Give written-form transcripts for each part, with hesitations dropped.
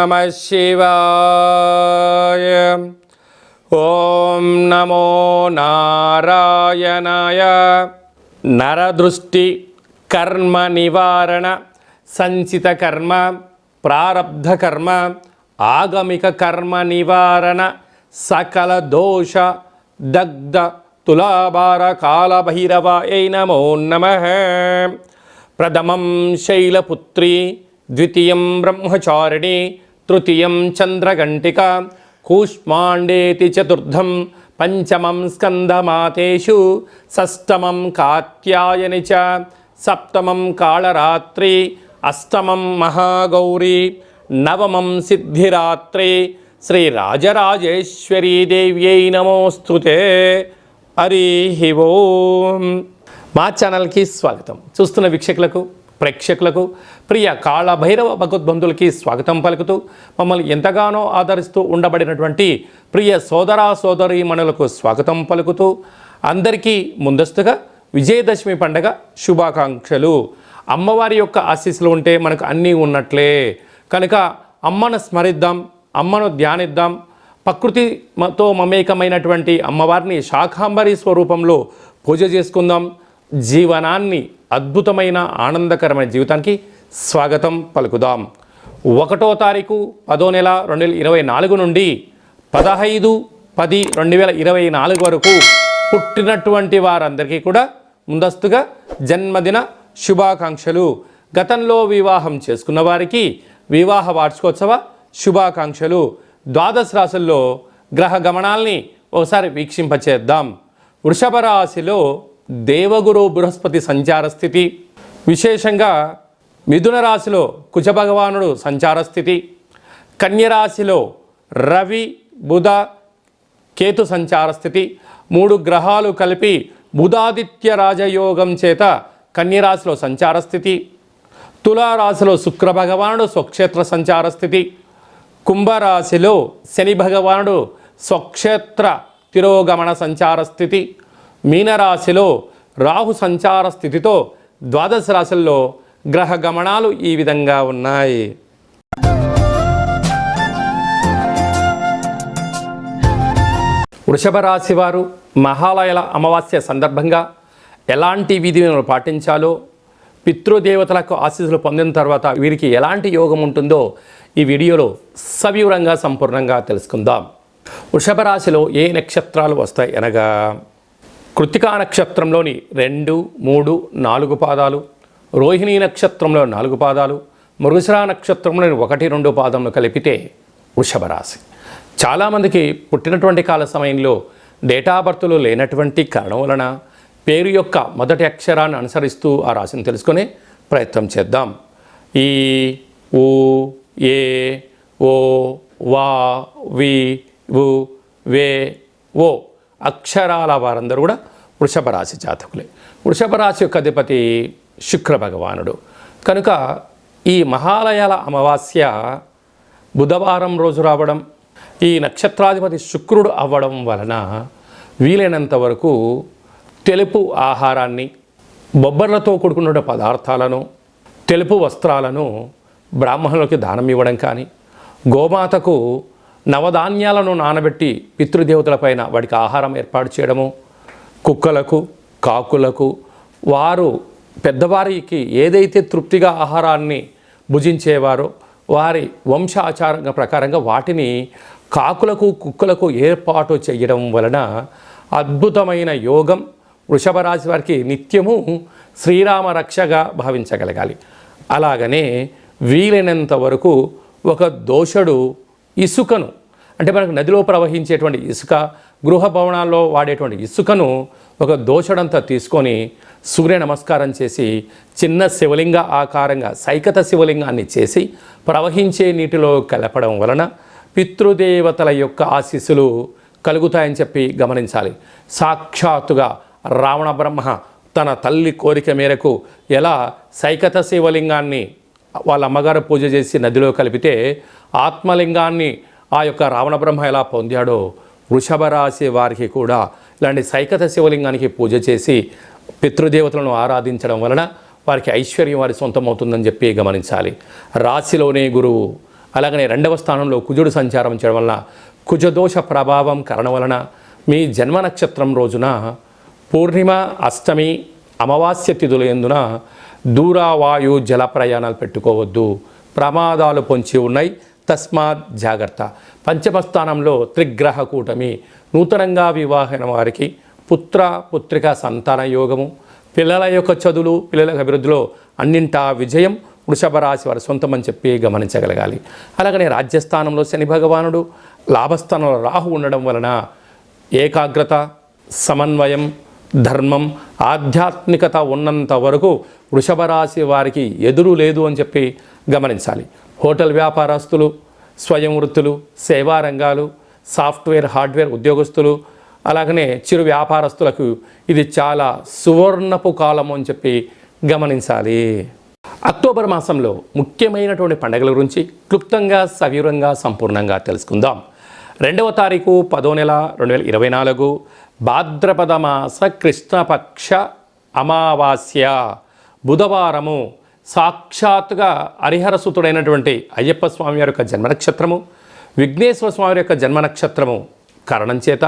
నమః శివాయ. ఓం నమో నారాయణాయ. నరదృష్టి కర్మ నివారణ, సంచిత కర్మ, ప్రారబ్ధ కర్మ, ఆగమిక కర్మ నివారణ, సకల దోష దగ్ధ తులాభార కాళభైరవాయ నమో నమః. ప్రథమం శైలపుత్రి, ద్వితీయం బ్రహ్మచారిణి, తృతీయం చంద్రఘంటిక, కూష్మాండేతి చతుర్థం, పంచమం స్కందమాతేషు, షష్టమం కాత్యాయని చ, సప్తమం కాళరాత్రి, అష్టమం మహాగౌరీ, నవమం సిద్ధిరాత్రి. శ్రీ రాజరాజేశ్వరీ దేవ్యై నమోస్తుతే. హరి ఓం. మా ఛానల్కి స్వాగతం. చూస్తున్న వీక్షకులకు, ప్రేక్షకులకు, ప్రియ కాళభైరవ భగవద్బంధులకి స్వాగతం పలుకుతూ, మమ్మల్ని ఎంతగానో ఆదరిస్తూ ఉండబడినటువంటి ప్రియ సోదరా సోదరీమణులకు స్వాగతం పలుకుతూ, అందరికీ ముందస్తుగా విజయదశమి పండగ శుభాకాంక్షలు. అమ్మవారి యొక్క ఆశీస్సులు ఉంటే మనకు అన్నీ ఉన్నట్లే కనుక అమ్మను స్మరిద్దాం, అమ్మను ధ్యానిద్దాం. ప్రకృతితో మమేకమైనటువంటి అమ్మవారిని శాకాంబరి స్వరూపంలో పూజ చేసుకుందాం. జీవనాన్ని అద్భుతమైన ఆనందకరమైన జీవితానికి స్వాగతం పలుకుదాం. 1వ తారీఖు 10వ నెల 2024 నుండి 15/10/2024 వరకు పుట్టినటువంటి వారందరికీ కూడా ముందస్తుగా జన్మదిన శుభాకాంక్షలు. గతంలో వివాహం చేసుకున్న వారికి వివాహ వార్షికోత్సవ శుభాకాంక్షలు. ద్వాదశ రాశుల్లో గ్రహ గమనాల్ని ఒకసారి వీక్షింపచేద్దాం. వృషభ రాశిలో దేవగురు బృహస్పతి సంచార స్థితి, విశేషంగా మిథున రాశిలో కుజ భగవానుడు సంచార స్థితి, కన్యరాశిలో రవి బుధ కేతు సంచార స్థితి. 3 గ్రహాలు కలిపి బుధాదిత్య రాజయోగం చేత కన్యరాశిలో సంచార స్థితి. తులారాశిలో శుక్ర భగవానుడు స్వక్షేత్ర సంచార స్థితి. కుంభరాశిలో శని భగవానుడు స్వక్షేత్ర తిరోగమన సంచార స్థితి. మీనరాశిలో రాహు సంచార స్థితితో ద్వాదశ రాశుల్లో గ్రహ గమనాలు ఈ విధంగా ఉన్నాయి. వృషభ రాశి వారు మహాలయాల అమావాస్య సందర్భంగా ఎలాంటి విధులను పాటించాలో, పితృదేవతలకు ఆశీస్సులు పొందిన తర్వాత వీరికి ఎలాంటి యోగం ఉంటుందో ఈ వీడియోలో సవివరంగా సంపూర్ణంగా తెలుసుకుందాం. వృషభ రాశిలో ఏ నక్షత్రాలు వస్తాయి అనగా, కృత్తికా నక్షత్రంలోని 2, 3, 4 పాదాలు, రోహిణీ నక్షత్రంలో 4 పాదాలు, మృగశిర నక్షత్రంలోని 1, 2 పాదములు కలిపితే వృషభ రాశి. చాలామందికి పుట్టినటువంటి కాల సమయంలో డేటా బర్త్లు లేనటువంటి కారణం వలన పేరు యొక్క మొదటి అక్షరాన్ని అనుసరిస్తూ ఆ రాశిని తెలుసుకునే ప్రయత్నం చేద్దాం. ఈ, ఊ, ఏ, ఓ, వా, వి, వు, వే, ఓ అక్షరాల వారందరూ కూడా వృషభ రాశి జాతకులే. వృషభ రాశి యొక్క అధిపతి శుక్ర భగవానుడు కనుక ఈ మహాలయాల అమావాస్య బుధవారం రోజు రావడం, ఈ నక్షత్రాధిపతి శుక్రుడు అవ్వడం వలన వీలైనంత వరకు తెలుపు ఆహారాన్ని, బొబ్బర్లతో కూడుకున్న పదార్థాలను, తెలుపు వస్త్రాలను బ్రాహ్మణులకి దానం ఇవ్వడం కానీ, గోమాతకు నవధాన్యాలను నానబెట్టి పితృదేవతలపైన వాటికి ఆహారం ఏర్పాటు చేయడము, కుక్కలకు, కాకులకు, వారు పెద్దవారికి ఏదైతే తృప్తిగా ఆహారాన్ని భుజించేవారో వారి వంశాచారం ప్రకారంగా వాటిని కాకులకు, కుక్కలకు ఏర్పాటు చేయడం వలన అద్భుతమైన యోగం వృషభ రాశి వారికి నిత్యము శ్రీరామ రక్షగా భావించగలగాలి. అలాగనే వీలైనంత వరకు ఒక దోషుడు ఇసుకను, అంటే మనకు నదిలో ప్రవహించేటువంటి ఇసుక, గృహ భవనాల్లో వాడేటువంటి ఇసుకను ఒక దోషడంతా తీసుకొని సూర్య నమస్కారం చేసి చిన్న శివలింగ ఆకారంగా సైకత శివలింగాన్ని చేసి ప్రవహించే నీటిలో కలపడం వలన పితృదేవతల యొక్క ఆశీస్సులు కలుగుతాయని చెప్పి గమనించాలి. సాక్షాత్తుగా రావణ బ్రహ్మ తన తల్లి కోరిక మేరకు ఎలా సైకత శివలింగాన్ని వాళ్ళ అమ్మగారు పూజ చేసి నదిలో కలిపితే ఆత్మలింగాన్ని ఆ యొక్క రావణ బ్రహ్మ ఎలా పొందాడో వృషభ రాశి వారికి కూడా ఇలాంటి సైకత శివలింగానికి పూజ చేసి పితృదేవతలను ఆరాధించడం వలన వారికి ఐశ్వర్యం వారి సొంతమవుతుందని చెప్పి గమనించాలి. రాశిలోనే గురువు, అలాగనే 2వ స్థానంలో కుజుడు సంచారం చేయడం వలన కుజదోష ప్రభావం కారణం వలన మీ జన్మ నక్షత్రం రోజున పూర్ణిమ, అష్టమి, అమావాస్య తిథుల యందున దూరవాయు జల ప్రయాణాలు పెట్టుకోవద్దు, ప్రమాదాలు పొంచి ఉన్నాయి, తస్మాత్ జాగ్రత్త. పంచమ స్థానంలో త్రిగ్రహ కూటమి, నూతనంగా వివాహమైన వారికి పుత్ర పుత్రిక సంతాన యోగము, పిల్లల యొక్క చదువులు, పిల్లల అభివృద్ధిలో అన్నింటా విజయం వృషభ రాశి వారి సొంతమని చెప్పి గమనించగలగాలి. అలాగనే రాజ్యస్థానంలో శని భగవానుడు, లాభస్థానంలో రాహు ఉండడం వలన ఏకాగ్రత, సమన్వయం, ధర్మం, ఆధ్యాత్మికత ఉన్నంత వరకు వృషభ రాశి వారికి ఎదురు లేదు అని చెప్పి గమనించాలి. హోటల్ వ్యాపారస్తులు, స్వయం వృత్తులు, సేవా రంగాలు, సాఫ్ట్వేర్, హార్డ్వేర్ ఉద్యోగస్తులు, అలాగనే చిరు వ్యాపారస్తులకు ఇది చాలా సువర్ణపు కాలం అని చెప్పి గమనించాలి. అక్టోబర్ మాసంలో ముఖ్యమైనటువంటి పండుగల గురించి క్లుప్తంగా, సవివరంగా, సంపూర్ణంగా తెలుసుకుందాం. 2వ తారీఖు 10వ నెల 2024 భాద్రపద మాస కృష్ణపక్ష అమావాస్య బుధవారము. సాక్షాత్తుగా హరిహరసుతుడైనటువంటి అయ్యప్ప స్వామి వారి యొక్క జన్మ నక్షత్రము, విఘ్నేశ్వర స్వామి యొక్క జన్మ నక్షత్రము కారణం చేత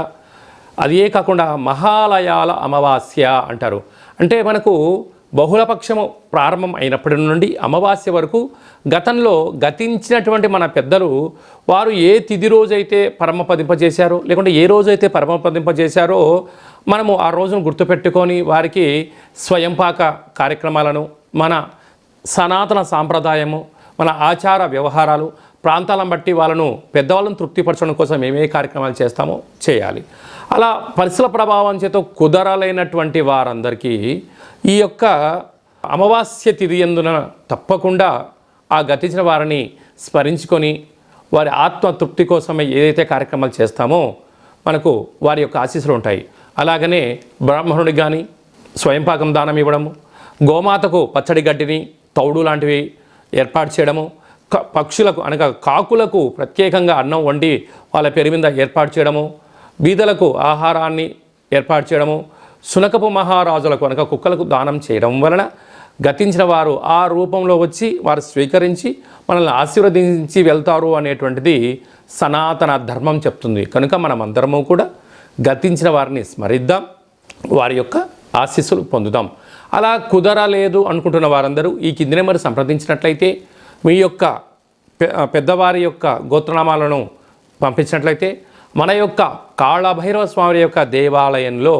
అదే కాకుండా మహాలయాల అమావాస్య అంటారు. అంటే మనకు బహుళపక్షము ప్రారంభం అయినప్పటి నుండి అమావాస్య వరకు గతంలో గతించినటువంటి మన పెద్దలు వారు ఏ తిథి రోజైతే పరమపదింపజేశారో, లేకుంటే ఏ రోజైతే పరమపదింపజేశారో మనము ఆ రోజును గుర్తుపెట్టుకొని వారికి స్వయంపాక కార్యక్రమాలను, మన సనాతన సాంప్రదాయము, మన ఆచార వ్యవహారాలు, ప్రాంతాలను బట్టి వాళ్ళను పెద్దవాళ్ళను తృప్తిపరచడం కోసం ఏమే కార్యక్రమాలు చేస్తామో చేయాలి. అలా పరిస్థితుల ప్రభావం చేత కుదరలేనటువంటి వారందరికీ ఈ యొక్క అమావాస్య తిథి యందున తప్పకుండా ఆ గతించిన వారిని స్మరించుకొని వారి ఆత్మ తృప్తి కోసమే ఏదైతే కార్యక్రమాలు చేస్తామో మనకు వారి యొక్క ఆశీస్సులు ఉంటాయి. అలాగనే బ్రాహ్మణుడికి కానీ స్వయంపాకం దానం ఇవ్వడము, గోమాతకు పచ్చడి గడ్డిని, తౌడు లాంటివి ఏర్పాటు చేయడము, పక్షులకు అనగా కాకులకు ప్రత్యేకంగా అన్నం వండి వాళ్ళ పేరు మీద ఏర్పాటు చేయడము, బీదలకు ఆహారాన్ని ఏర్పాటు చేయడము, శునకపు మహారాజులకు అనగా కుక్కలకు దానం చేయడం వలన గతించిన వారు ఆ రూపంలో వచ్చి వారు స్వీకరించి మనల్ని ఆశీర్వదించి వెళ్తారు అనేటువంటిది సనాతన ధర్మం చెప్తుంది. కనుక మనం అందరము కూడా గతించిన వారిని స్మరిద్దాం, వారి యొక్క ఆశీస్సులు పొందుదాం. అలా కుదరలేదు అనుకుంటున్న వారందరూ ఈ కింది నెంబర్ సంప్రదించినట్లయితే మీ యొక్క పెద్దవారి యొక్క గోత్రనామాలను పంపించినట్లయితే మన యొక్క కాళభైరవ స్వామి యొక్క దేవాలయంలో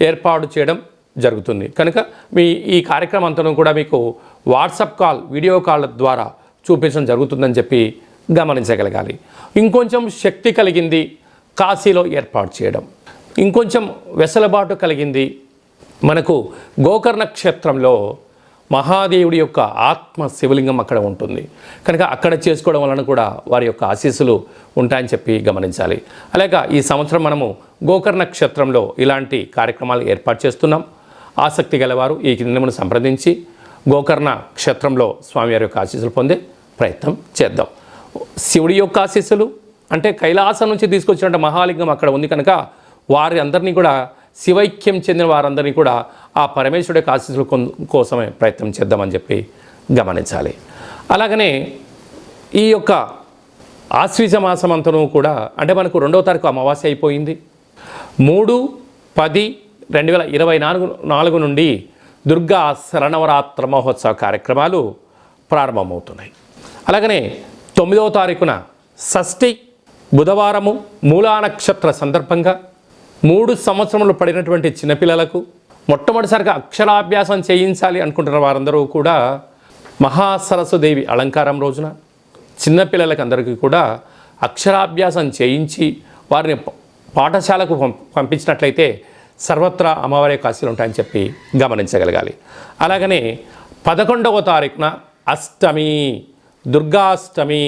ఏర్పాటు చేయడం జరుగుతుంది. కనుక మీ ఈ కార్యక్రమం అంతా కూడా మీకు వాట్సాప్ కాల్, వీడియో కాల్ ద్వారా చూపించడం జరుగుతుందని చెప్పి గమనించగలగాలి. ఇంకొంచెం శక్తి కలిగింది కాశీలో ఏర్పాటు చేయడం, ఇంకొంచెం వెసులుబాటు కలిగింది మనకు గోకర్ణ క్షేత్రంలో మహాదేవుడి యొక్క ఆత్మ శివలింగం అక్కడ ఉంటుంది. కనుక అక్కడ చేసుకోవడం వలన కూడా వారి యొక్క ఆశీస్సులు ఉంటాయని చెప్పి గమనించాలి. అలాగే ఈ సంవత్సరం మనము గోకర్ణ క్షేత్రంలో ఇలాంటి కార్యక్రమాలు ఏర్పాటు చేస్తున్నాం. ఆసక్తి గలవారు ఈ కిందను సంప్రదించి గోకర్ణ క్షేత్రంలో స్వామివారి యొక్క ఆశీస్సులు పొందే ప్రయత్నం చేద్దాం. శివుడి యొక్క ఆశీస్సులు అంటే కైలాసం నుంచి తీసుకొచ్చినట్టు మహాలింగం అక్కడ ఉంది కనుక వారి అందరినీ కూడా శివైక్యం చెందిన వారందరినీ కూడా ఆ పరమేశ్వరుడి యొక్క ఆశీస్సుల కోసమే ప్రయత్నం చేద్దామని చెప్పి గమనించాలి. అలాగనే ఈ యొక్క ఆశ్వీజ మాసం అంతను కూడా అంటే మనకు 2వ తారీఖు అమావాస్య అయిపోయింది. 3/10/2024 నుండి దుర్గా శరణవరాత్ర మహోత్సవ కార్యక్రమాలు ప్రారంభమవుతున్నాయి. అలాగనే 9వ తారీఖున షష్ఠి బుధవారము మూలా నక్షత్ర సందర్భంగా 3 సంవత్సరములు పడినటువంటి చిన్నపిల్లలకు మొట్టమొదటిసారిగా అక్షరాభ్యాసం చేయించాలి అనుకుంటున్న వారందరూ కూడా మహాసరస్వదేవి అలంకారం రోజున చిన్నపిల్లలకు అందరికీ కూడా అక్షరాభ్యాసం చేయించి వారిని పాఠశాలకు పంపించినట్లయితే సర్వత్రా అమ్మవారి యొక్క ఆశీస్సులు ఉంటాయని చెప్పి గమనించగలగాలి. అలాగనే 11వ తారీఖున అష్టమి, దుర్గాష్టమి,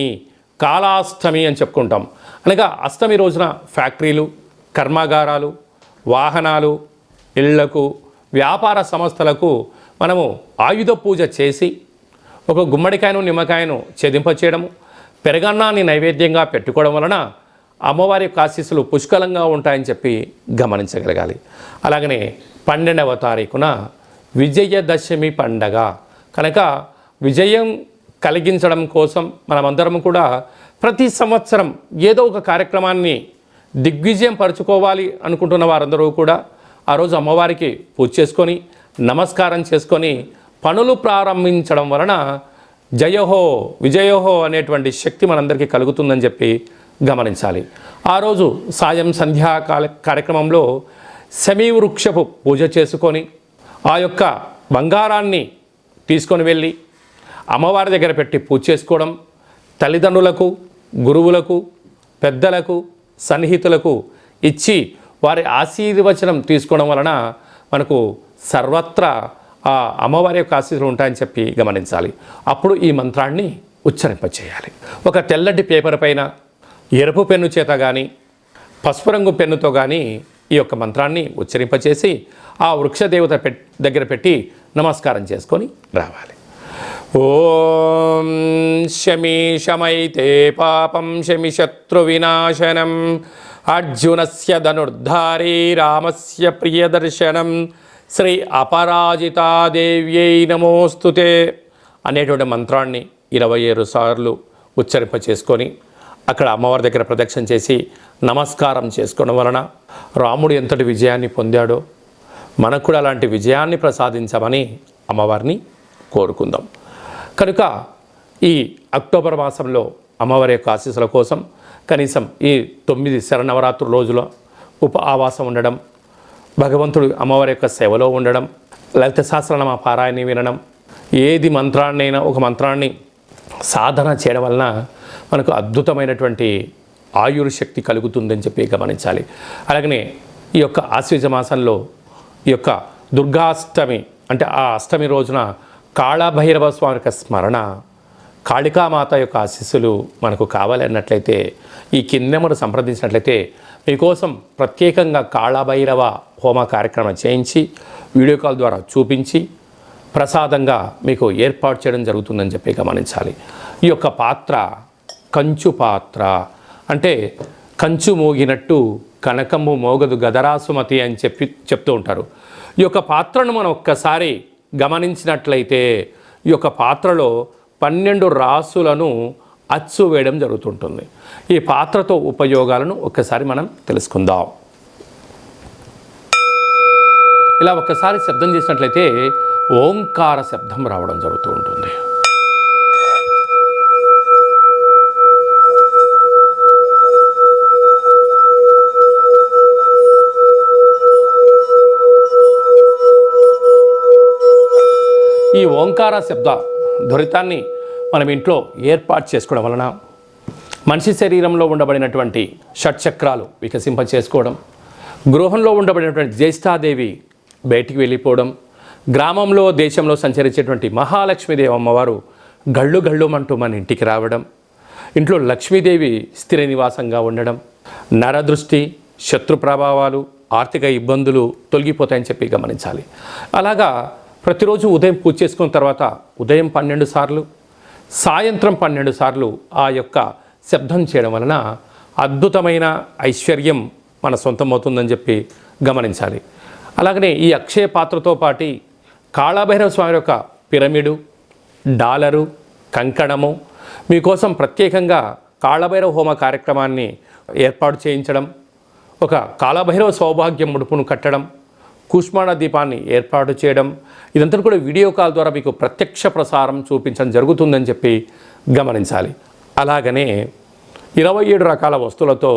కాళాష్టమి అని చెప్పుకుంటాం. అనగా అష్టమి రోజున ఫ్యాక్టరీలు, కర్మాగారాలు, వాహనాలు, ఇళ్లకు, వ్యాపార సంస్థలకు మనము ఆయుధ పూజ చేసి ఒక గుమ్మడికాయను, నిమ్మకాయను ఛేదింపచేయడము, పెరగన్నాన్ని నైవేద్యంగా పెట్టుకోవడం వలన అమ్మవారి యొక్క ఆశీస్సులు పుష్కలంగా ఉంటాయని చెప్పి గమనించగలగాలి. అలాగనే 12వ తారీఖున విజయదశమి పండగ కనుక విజయం కలిగించడం కోసం మనమందరం కూడా ప్రతి సంవత్సరం ఏదో ఒక కార్యక్రమాన్ని దిగ్విజయం పరుచుకోవాలి అనుకుంటున్న వారందరూ కూడా ఆ రోజు అమ్మవారికి పూజ చేసుకొని నమస్కారం చేసుకొని పనులు ప్రారంభించడం వలన జయహో విజయోహో అనేటువంటి శక్తి మనందరికీ కలుగుతుందని చెప్పి గమనించాలి. ఆ రోజు సాయం సంధ్యా కార్యక్రమంలో శమీవృక్షపు పూజ చేసుకొని ఆ యొక్క బంగారాన్ని తీసుకొని వెళ్ళి అమ్మవారి దగ్గర పెట్టి పూజ చేసుకోవడం, తల్లిదండ్రులకు, గురువులకు, పెద్దలకు, సన్నిహితులకు ఇచ్చి వారి ఆశీర్వచనం తీసుకోవడం వలన మనకు సర్వత్రా ఆ అమ్మవారి యొక్క ఆశీస్సులు ఉంటాయని చెప్పి గమనించాలి. అప్పుడు ఈ మంత్రాన్ని ఉచ్చరింపచేయాలి. ఒక తెల్లటి పేపర్ పైన ఎరుపు పెన్ను చేత కానీ పసుపు రంగు పెన్నుతో కానీ ఈ యొక్క మంత్రాన్ని ఉచ్చరింపచేసి ఆ వృక్షదేవత దగ్గర పెట్టి నమస్కారం చేసుకొని రావాలి. ఓం శమి శమైతే పాపం శమి శత్రు వినాశనం అర్జునస్య ధనుర్ధారీ రామస్య ప్రియదర్శనం శ్రీ అపరాజితాదేవ్యై నమోస్తుతే అనేటువంటి మంత్రాన్ని 27 సార్లు ఉచ్చరింప చేసుకొని అక్కడ అమ్మవారి దగ్గర ప్రదక్షిణ చేసి నమస్కారం చేసుకోవడం వలన రాముడు ఎంతటి విజయాన్ని పొందాడో మనకు కూడా అలాంటి విజయాన్ని ప్రసాదించమని అమ్మవారిని కోరుకుందాం. కనుక ఈ అక్టోబర్ మాసంలో అమ్మవారి యొక్క ఆశీస్సుల కోసం కనీసం ఈ 9 శరన్నవరాత్రుల రోజుల ఆవాసం ఉండడం, భగవంతుడు అమ్మవారి యొక్క సేవలో ఉండడం, లలిత సహస్రనామ పారాయణ వినడం, ఏది మంత్రాన్నైనా ఒక మంత్రాన్ని సాధన చేయడం వలన మనకు అద్భుతమైనటువంటి ఆయుర్శక్తి కలుగుతుందని చెప్పి గమనించాలి. అలాగనే ఈ యొక్క ఆశ్వీజ మాసంలో ఈ యొక్క దుర్గాష్టమి అంటే ఆ అష్టమి రోజున కాళభైరవ స్వామి యొక్క స్మరణ, కాళికామాత యొక్క ఆశీస్సులు మనకు కావాలి అన్నట్లయితే ఈ కిందెమను సంప్రదించినట్లయితే మీకోసం ప్రత్యేకంగా కాళభైరవ హోమ కార్యక్రమం చేయించి వీడియో కాల్ ద్వారా చూపించి ప్రసాదంగా మీకు ఏర్పాటు చేయడం జరుగుతుందని చెప్పి గమనించాలి. ఈ యొక్క పాత్ర కంచు పాత్ర అంటే కంచు మోగినట్టు కనకము మోగదు గదరాసుమతి అని చెప్తూ ఉంటారు. ఈ యొక్క పాత్రను మనం ఒక్కసారి గమనించినట్లయితే ఈ యొక్క పాత్రలో 12 రాసులను అచ్చు వేయడం జరుగుతుంటుంది. ఈ పాత్రతో ఉపయోగాలను ఒక్కసారి మనం తెలుసుకుందాం. ఇలా ఒక్కసారి శబ్దం చేసినట్లయితే ఓంకార శబ్దం రావడం జరుగుతూ ఉంటుంది. ఈ ఓంకార శబ్ద ధ్వరితాన్ని మనం ఇంట్లో ఏర్పాటు చేసుకోవడం వలన మనిషి శరీరంలో ఉండబడినటువంటి షట్చక్రాలు వికసింప చేసుకోవడం, గృహంలో ఉండబడినటువంటి జ్యేష్ఠాదేవి బయటికి వెళ్ళిపోవడం, గ్రామంలో దేశంలో సంచరించేటువంటి మహాలక్ష్మీదేవి అమ్మవారు గళ్ళు గళ్ళుమంటూ మన ఇంటికి రావడం, ఇంట్లో లక్ష్మీదేవి స్థిర నివాసంగా ఉండడం, నరదృష్టి, శత్రు ప్రభావాలు, ఆర్థిక ఇబ్బందులు తొలగిపోతాయని చెప్పి గమనించాలి. అలాగా ప్రతిరోజు ఉదయం పూజ చేసుకున్న తర్వాత ఉదయం 12 సార్లు, సాయంత్రం 12 సార్లు ఆ యొక్క శబ్దం చేయడం వలన అద్భుతమైన ఐశ్వర్యం మన సొంతమవుతుందని చెప్పి గమనించాలి. అలాగనే ఈ అక్షయ పాత్రతో పాటు కాళభైరవ స్వామి యొక్క పిరమిడు, డాలరు, కంకణము మీకోసం ప్రత్యేకంగా కాళభైరవ హోమ కార్యక్రమాన్ని ఏర్పాటు చేయించడం, ఒక కాళభైరవ సౌభాగ్యం ముడుపును కట్టడం, కూష్మాండ దీపాన్ని ఏర్పాటు చేయడం, ఇదంతా కూడా వీడియో కాల్ ద్వారా మీకు ప్రత్యక్ష ప్రసారం చూపించడం జరుగుతుందని చెప్పి గమనించాలి. అలాగనే 27 రకాల వస్తువులతో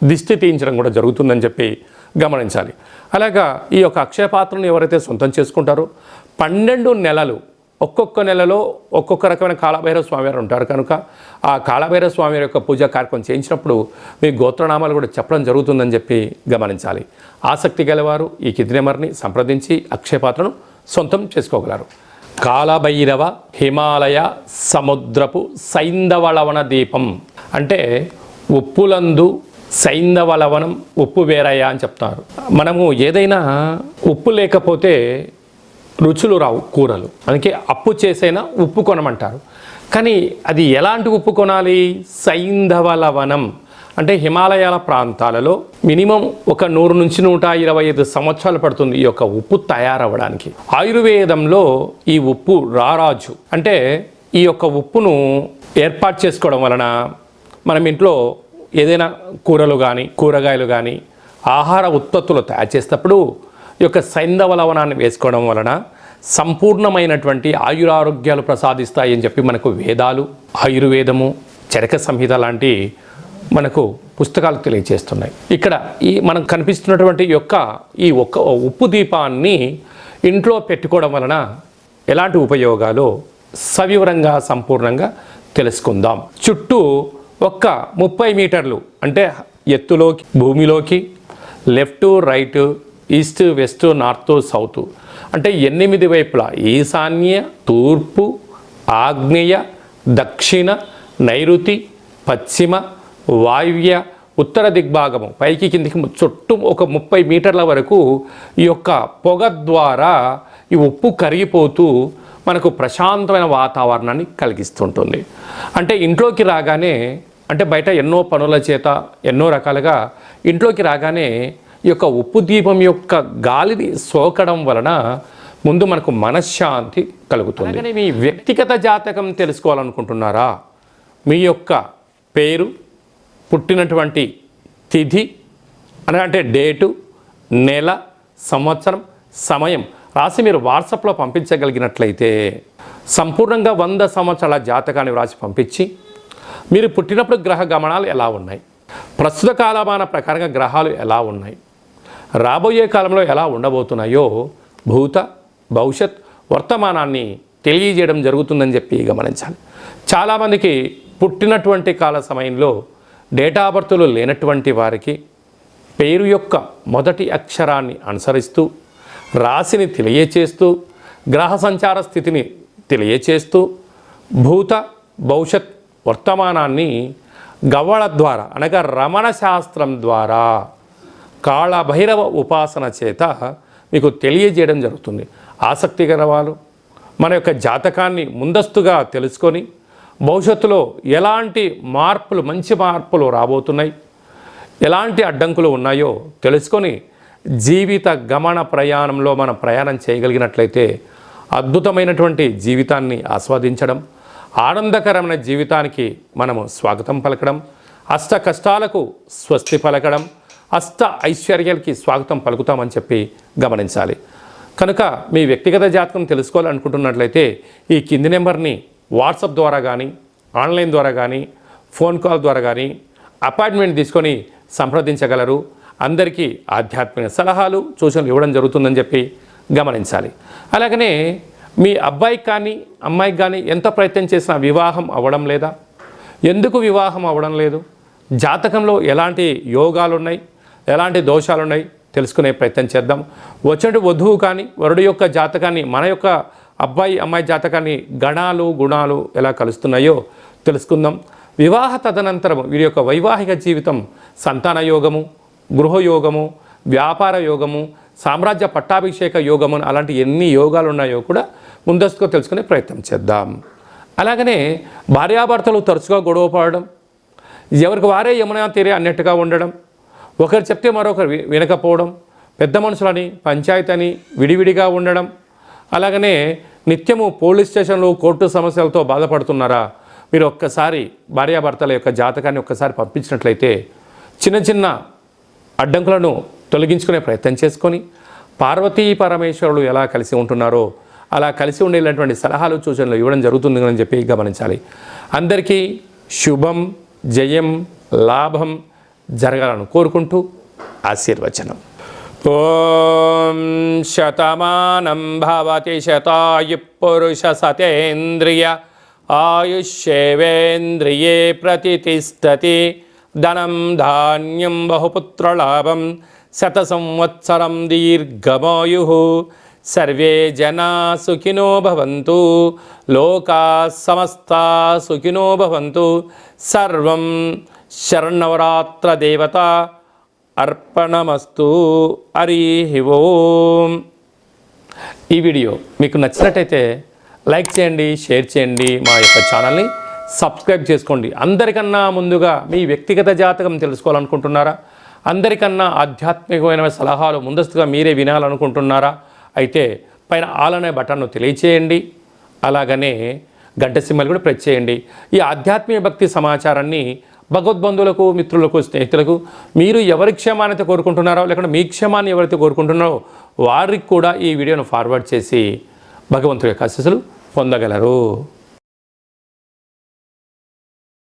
దిష్టి తీయించడం కూడా జరుగుతుందని చెప్పి గమనించాలి. అలాగా ఈ యొక్క అక్షయ పాత్రను ఎవరైతే సొంతం చేసుకుంటారో 12 నెలలు ఒక్కొక్క నెలలో ఒక్కొక్క రకమైన కాళభైరవ స్వామివారు ఉంటారు. కనుక ఆ కాళభైరవ స్వామివారి యొక్క పూజా కార్యక్రమం చేయించినప్పుడు మీ గోత్రనామాలు కూడా చెప్పడం జరుగుతుందని చెప్పి గమనించాలి. ఆసక్తి గలవారు ఈ కింది నెంబర్ని సంప్రదించి అక్షయ పాత్రను సొంతం చేసుకోగలరు. కాళభైరవ హిమాలయ సముద్రపు సైంధవలవన దీపం అంటే ఉప్పులందు సైంధవలవనం ఉప్పు వేరయ్య అని చెప్తారు. మనము ఏదైనా ఉప్పు లేకపోతే రుచులు రావు కూరలు, అందుకే అప్పు చేసైనా ఉప్పు కొనమంటారు. కానీ అది ఎలాంటి ఉప్పు కొనాలి? సైంధవలవనం అంటే హిమాలయాల ప్రాంతాలలో మినిమం ఒక 100 నుంచి 125 సంవత్సరాలు పడుతుంది ఈ యొక్క ఉప్పు తయారవ్వడానికి. ఆయుర్వేదంలో ఈ ఉప్పు రారాజు అంటే ఈ యొక్క ఉప్పును ఏర్పాటు చేసుకోవడం వలన మనం ఇంట్లో ఏదైనా కూరలు కానీ కూరగాయలు కానీ ఆహార ఉత్పత్తులు తయారు చేసేటప్పుడు ఈ యొక్క సైంధవ లవణాన్ని వేసుకోవడం వలన సంపూర్ణమైనటువంటి ఆయురారోగ్యాలు ప్రసాదిస్తాయి అని చెప్పి మనకు వేదాలు, ఆయుర్వేదము, చరక సంహిత లాంటి మనకు పుస్తకాలు తెలియజేస్తున్నాయి. ఇక్కడ మనకు కనిపిస్తున్నటువంటి ఈ ఉప్పు దీపాన్ని ఇంట్లో పెట్టుకోవడం వలన ఎలాంటి ఉపయోగాలు సవివరంగా సంపూర్ణంగా తెలుసుకుందాం. చుట్టూ 30 మీటర్లు అంటే ఎత్తులోకి భూమిలోకి left right east west north south అంటే 8 వైపులా ఈశాన్య, తూర్పు, ఆగ్నేయ, దక్షిణ, నైరుతి, పశ్చిమ, వాయువ్య, ఉత్తర దిగ్భాగము పైకి కిందికి చుట్టూ 30 మీటర్ల వరకు ఈ యొక్క పొగ ద్వారా ఈ ఉప్పు కరిగిపోతూ మనకు ప్రశాంతమైన వాతావరణాన్ని కలిగిస్తుంటుంది. అంటే ఇంట్లోకి రాగానే, అంటే బయట ఎన్నో పనుల చేత ఎన్నో రకాలుగా ఇంట్లోకి రాగానే ఈ యొక్క ఉప్పు దీపం యొక్క గాలిని సోకడం వలన ముందు మనకు మనశ్శాంతి కలుగుతుంది. అలాగే మీ వ్యక్తిగత జాతకం తెలుసుకోవాలనుకుంటున్నారా? మీ యొక్క పేరు, పుట్టినటువంటి తిథి అంటే డేటు, నెల, సంవత్సరం, సమయం రాసి మీరు వాట్సాప్లో పంపించగలిగినట్లయితే సంపూర్ణంగా 100 సంవత్సరాల జాతకాన్ని వ్రాసి పంపించి మీరు పుట్టినప్పుడు గ్రహ గమనాలు ఎలా ఉన్నాయి, ప్రస్తుత కాలమాన ప్రకారంగా గ్రహాలు ఎలా ఉన్నాయి, రాబోయే కాలంలో ఎలా ఉండబోతున్నాయో భూత భవిష్యత్ వర్తమానాన్ని తెలియజేయడం జరుగుతుందని చెప్పి గమనించాలి. చాలామందికి పుట్టినటువంటి కాల సమయంలో డేటా బర్తులు లేనటువంటి వారికి పేరు యొక్క మొదటి అక్షరాన్ని అనుసరిస్తూ రాశిని తెలియచేస్తూ గ్రహ సంచార స్థితిని తెలియచేస్తూ భూత భవిష్యత్ వర్తమానాన్ని గవ్వళ ద్వారా అనగా రమణ శాస్త్రం ద్వారా కాళభైరవ ఉపాసన చేత మీకు తెలియజేయడం జరుగుతుంది. ఆసక్తి గల వాళ్ళు మన యొక్క జాతకాన్ని ముందస్తుగా తెలుసుకొని భవిష్యత్తులో ఎలాంటి మార్పులు, మంచి మార్పులు రాబోతున్నాయి, ఎలాంటి అడ్డంకులు ఉన్నాయో తెలుసుకొని జీవిత గమన ప్రయాణంలో మనం ప్రయాణం చేయగలిగినట్లయితే అద్భుతమైనటువంటి జీవితాన్ని ఆస్వాదించడం, ఆనందకరమైన జీవితానికి మనము స్వాగతం పలకడం, అష్ట కష్టాలకు స్వస్తి పలకడం, అష్ట ఐశ్వర్యాలకి స్వాగతం పలుకుతామని చెప్పి గమనించాలి. కనుక మీ వ్యక్తిగత జాతకం తెలుసుకోవాలనుకుంటున్నట్లయితే ఈ కింది నెంబర్ని వాట్సాప్ ద్వారా కానీ, ఆన్లైన్ ద్వారా కానీ, ఫోన్ కాల్ ద్వారా కానీ అపాయింట్మెంట్ తీసుకొని సంప్రదించగలరు. అందరికీ ఆధ్యాత్మిక సలహాలు, సూచనలు ఇవ్వడం జరుగుతుందని చెప్పి గమనించాలి. అలాగనే మీ అబ్బాయికి కానీ అమ్మాయికి కానీ ఎంత ప్రయత్నం చేసినా వివాహం అవ్వడం లేదా? ఎందుకు వివాహం అవ్వడం లేదు? జాతకంలో ఎలాంటి యోగాలు ఉన్నాయి, ఎలాంటి దోషాలు ఉన్నాయి తెలుసుకునే ప్రయత్నం చేద్దాం. వచ్చేటి వధువు కానీ వరుడు యొక్క జాతకాన్ని, మన యొక్క అబ్బాయి అమ్మాయి జాతకాన్ని గణాలు గుణాలు ఎలా కలుస్తున్నాయో తెలుసుకుందాం. వివాహ తదనంతరం వీరి యొక్క వైవాహిక జీవితం సంతాన యోగము, గృహయోగము, వ్యాపార యోగము, సామ్రాజ్య పట్టాభిషేక యోగము అలాంటి ఎన్ని యోగాలు ఉన్నాయో కూడా ముందస్తుగా తెలుసుకునే ప్రయత్నం చేద్దాం. అలాగనే భార్యాభర్తలు తరచుగా గొడవ పడడం, ఎవరికి వారే యమునా తీరే అన్నట్టుగా ఉండడం, ఒకరు చెప్తే మరొకరు వినకపోవడం, పెద్ద మనుషులని పంచాయతీ విడివిడిగా ఉండడం, అలాగనే నిత్యము పోలీస్ స్టేషన్లు కోర్టు సమస్యలతో బాధపడుతున్నారా? మీరు ఒక్కసారి భార్యాభర్తల యొక్క జాతకాన్ని ఒక్కసారి పంపించినట్లయితే చిన్న చిన్న అడ్డంకులను తొలగించుకునే ప్రయత్నం చేసుకొని పార్వతీ పరమేశ్వరులు ఎలా కలిసి ఉంటున్నారో అలా కలిసి ఉండేటువంటి సలహాలు సూచనలు ఇవ్వడం జరుగుతుందని చెప్పి గమనించాలి. అందరికీ శుభం, జయం, లాభం జరగాలని కోరుకుంటూ ఆశీర్వచనం. ఓం శతమానం భవతి శతాయు పురుష సతేంద్రియ ఆయుష్యేవేంద్రియే ప్రతిష్టతి ధనం ధాన్యం బహుపుత్రలాభం శత సంవత్సరం దీర్ఘమాయు సర్వే జనా సుఖినో భవంతు లోకా సమస్తా సుఖినో భవంతు. సర్వం శరన్నవరాత్ర దేవత అర్పణమస్తు. హరి ఓం. ఈ వీడియో మీకు నచ్చినట్టయితే లైక్ చేయండి, షేర్ చేయండి, మా యొక్క ఛానల్ని సబ్స్క్రైబ్ చేసుకోండి. అందరికన్నా ముందుగా మీ వ్యక్తిగత జాతకం తెలుసుకోవాలనుకుంటున్నారా? అందరికన్నా ఆధ్యాత్మికమైన సలహాలు ముందస్తుగా మీరే వినాలనుకుంటున్నారా? అయితే పైన ఆల్ అనే బటన్ను తెలియచేయండి. అలాగనే గంట సింబల్ కూడా ప్రెస్ చేయండి. ఈ ఆధ్యాత్మిక భక్తి సమాచారాన్ని భగవద్బంధువులకు, మిత్రులకు, స్నేహితులకు మీరు ఎవరి క్షేమాన్ని కోరుకుంటున్నారో, లేకుంటే మీ క్షేమాన్ని ఎవరైతే కోరుకుంటున్నారో వారికి కూడా ఈ వీడియోను ఫార్వర్డ్ చేసి భగవంతుడి యొక్క ఆశీస్సులు పొందగలరు.